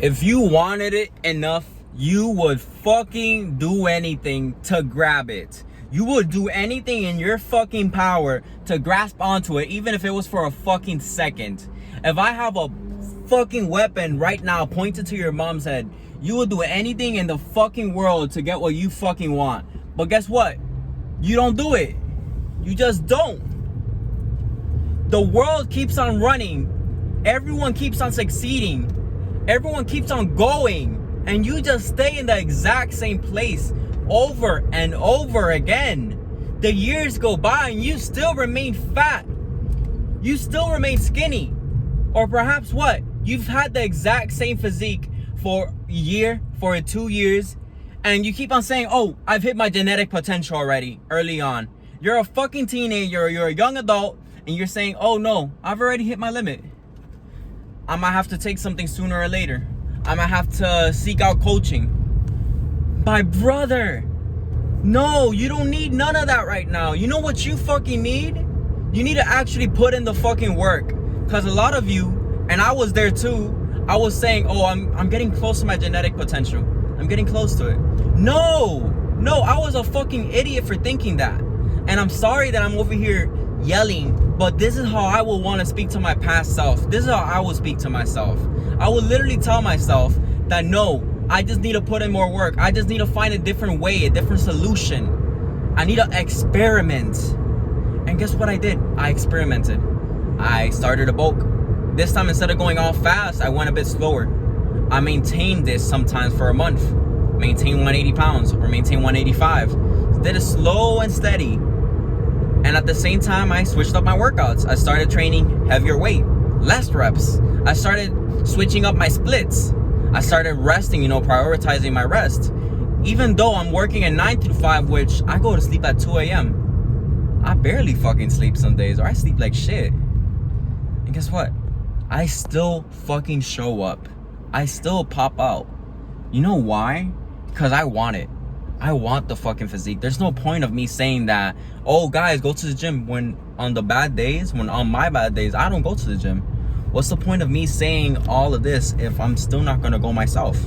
If you wanted it enough, you would fucking do anything to grab it. You would do anything in your fucking power to grasp onto it, even if it was for a fucking second. If I have a fucking weapon right now pointed to your mom's head, you will do anything in the fucking world to get what you fucking want. But guess what? You don't do it. You just don't. The world keeps on running. Everyone keeps on succeeding. Everyone keeps on going. And you just stay in the exact same place over and over again. The years go by and you still remain fat. You still remain skinny. Or perhaps what? You've had the exact same physique for a year, for 2 years, and you keep on saying, oh, I've hit my genetic potential already early on. You're a fucking teenager, you're a young adult, and you're saying, oh no, I've already hit my limit. I might have to take something sooner or later. I might have to seek out coaching. My brother, no, you don't need none of that right now. You know what you fucking need? You need to actually put in the fucking work. Because a lot of you, and I was there too, I was saying, oh, I'm getting close to my genetic potential. I'm getting close to it. No, I was a fucking idiot for thinking that. And I'm sorry that I'm over here yelling, but this is how I will want to speak to my past self. This is how I will speak to myself. I will literally tell myself that no, I just need to put in more work. I just need to find a different way, a different solution. I need to experiment. And guess what I did? I experimented. I started a bulk. This time, instead of going all fast, I went a bit slower. I maintained this sometimes for a month. Maintain 180 pounds or maintain 185. Did it slow and steady. And at the same time, I switched up my workouts. I started training heavier weight, less reps. I started switching up my splits. I started resting, prioritizing my rest. Even though I'm working at 9 to 5, which I go to sleep at 2 a.m. I barely fucking sleep some days, or I sleep like shit. And guess what? I still fucking show up. I still pop out. You know why? Because I want it. I want the fucking physique. There's no point of me saying that, oh guys, go to the gym, when on the bad days, when on my bad days, I don't go to the gym. What's the point of me saying all of this if I'm still not gonna go myself?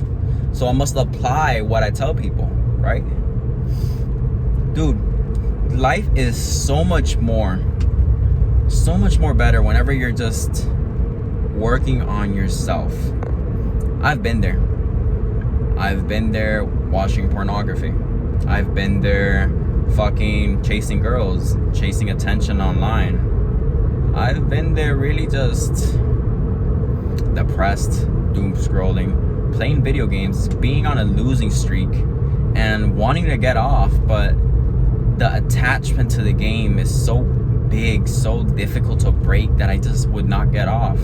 So I must apply what I tell people, right? Dude, life is so much more better whenever you're just working on yourself. I've been there. I've been there watching pornography. I've been there fucking chasing girls, chasing attention online. I've been there really just depressed, doom scrolling, playing video games, being on a losing streak, and wanting to get off, but the attachment to the game is so big, so difficult to break that I just would not get off.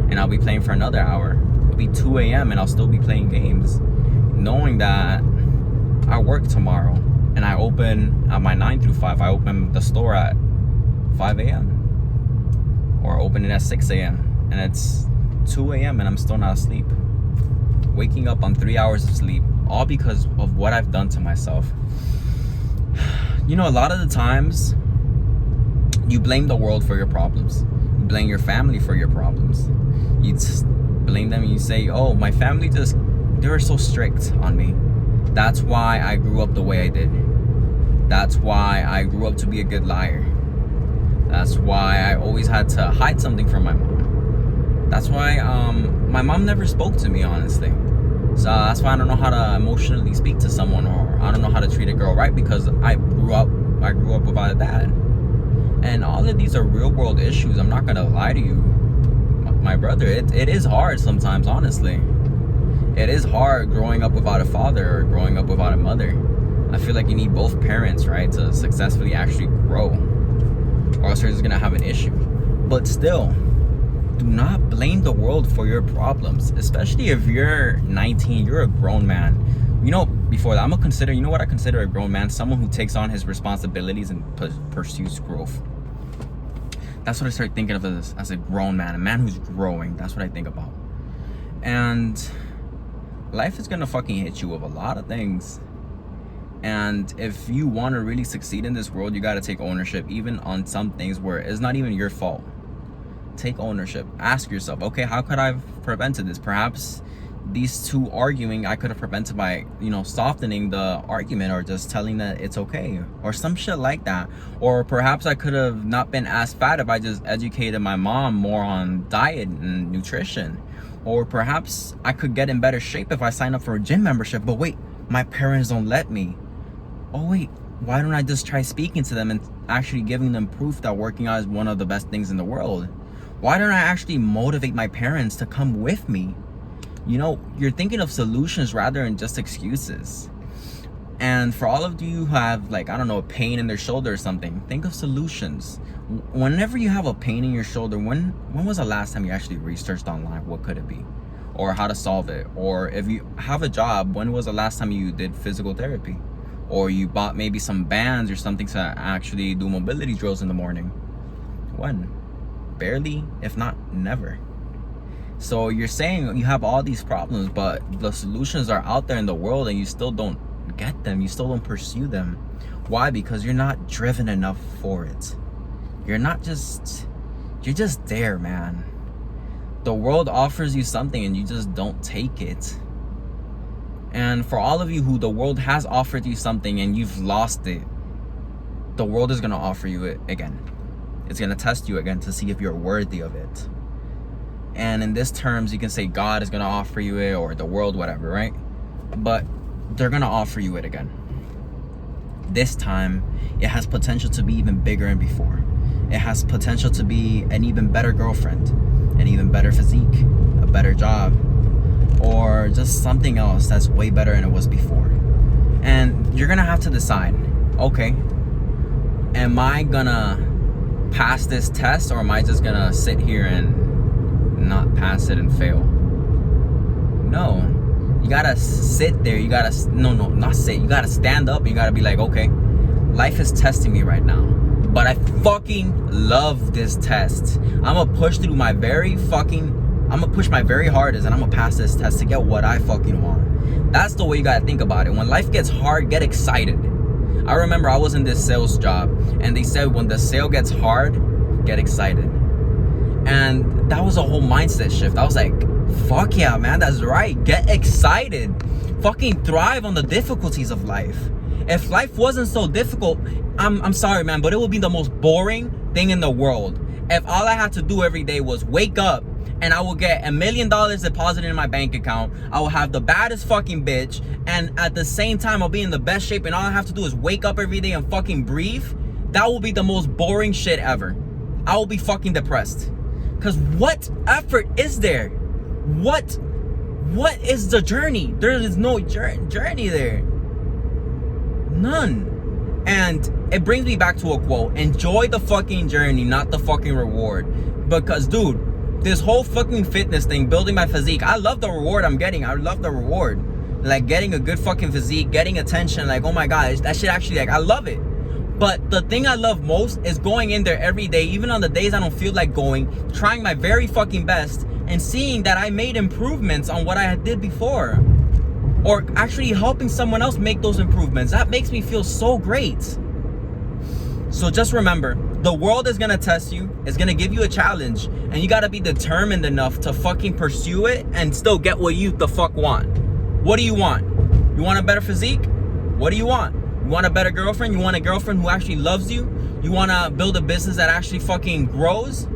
And I'll be playing for another hour. It'll be 2 a.m. and I'll still be playing games, knowing that I work tomorrow and I open at my 9 to 5. I open the store at 5 a.m. or open it at 6 a.m. and it's 2 a.m. and I'm still not asleep. Waking up on 3 hours of sleep, all because of what I've done to myself. A lot of the times you blame the world for your problems. You blame your family for your problems. You just blame them and you say, oh, my family they were so strict on me. That's why I grew up the way I did. That's why I grew up to be a good liar. That's why I always had to hide something from my mom. That's why my mom never spoke to me, honestly. So that's why I don't know how to emotionally speak to someone, or I don't know how to treat a girl right, because I grew up without a dad. And all of these are real world issues. I'm not gonna lie to you, my brother. It is hard sometimes, honestly. It is hard growing up without a father or growing up without a mother. I feel like you need both parents, right, to successfully actually grow, or else you're just gonna have an issue. But still, do not blame the world for your problems, especially if you're 19, you're a grown man. Before that, you know what I consider a grown man? Someone who takes on his responsibilities and pursues growth. That's what I start thinking of as a grown man, a man who's growing. That's what I think about. And life is gonna fucking hit you with a lot of things. And if you want to really succeed in this world, you got to take ownership, even on some things where it's not even your fault. Take ownership. Ask yourself, okay, how could I have prevented this? Perhaps these two arguing, I could have prevented by, softening the argument or just telling that it's okay or some shit like that. Or perhaps I could have not been as fat if I just educated my mom more on diet and nutrition. Or perhaps I could get in better shape if I sign up for a gym membership. But wait, my parents don't let me. Oh wait, why don't I just try speaking to them and actually giving them proof that working out is one of the best things in the world? Why don't I actually motivate my parents to come with me? You're thinking of solutions rather than just excuses. And for all of you who have, like, I don't know, a pain in their shoulder or something, think of solutions. Whenever you have a pain in your shoulder, when was the last time you actually researched online what could it be? Or how to solve it? Or if you have a job, when was the last time you did physical therapy? Or you bought maybe some bands or something to actually do mobility drills in the morning? When? Barely, if not never. So you're saying you have all these problems, but the solutions are out there in the world and you still don't get them. You still don't pursue them. Why? Because you're not driven enough for it. You're just there, man. The world offers you something and you just don't take it. And for all of you who the world has offered you something and you've lost it, the world is going to offer you it again. It's going to test you again to see if you're worthy of it. And in this terms, you can say God is going to offer you it, or the world, whatever, right? But they're going to offer you it again. This time, it has potential to be even bigger than before. It has potential to be an even better girlfriend, an even better physique, a better job, or just something else that's way better than it was before. And you're going to have to decide, okay, am I going to pass this test, or am I just going to sit here and not pass it and fail? No, you gotta sit there. You gotta not sit. You gotta stand up. You gotta be like, okay, life is testing me right now, but I fucking love this test. I'm gonna push my very hardest, and I'm gonna pass this test to get what I fucking want. That's the way you gotta think about it. When life gets hard, get excited. I remember I was in this sales job, and they said when the sale gets hard, get excited. And that was a whole mindset shift. I was like, fuck yeah, man, that's right. Get excited. Fucking thrive on the difficulties of life. If life wasn't so difficult, I'm sorry, man, but it would be the most boring thing in the world. If all I had to do every day was wake up and I will get $1 million deposited in my bank account, I will have the baddest fucking bitch, and at the same time I'll be in the best shape, and all I have to do is wake up every day and fucking breathe, that will be the most boring shit ever. I will be fucking depressed. Because what effort is there? What is the journey? There is no journey there. None. And it brings me back to a quote. Enjoy the fucking journey, not the fucking reward. Because, dude, this whole fucking fitness thing, building my physique, I love the reward I'm getting. I love the reward. Like, getting a good fucking physique, getting attention. Like, oh my God, that shit actually, like, I love it. But the thing I love most is going in there every day, even on the days I don't feel like going, trying my very fucking best and seeing that I made improvements on what I did before. Or actually helping someone else make those improvements. That makes me feel so great. So just remember, the world is gonna test you, it's gonna give you a challenge, and you gotta be determined enough to fucking pursue it and still get what you the fuck want. What do you want? You want a better physique? What do you want? You want a better girlfriend? You want a girlfriend who actually loves you? You want to build a business that actually fucking grows?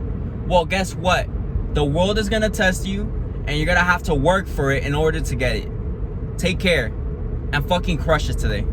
Well, guess what? The world is going to test you, and you're going to have to work for it in order to get it. Take care and fucking crush it today.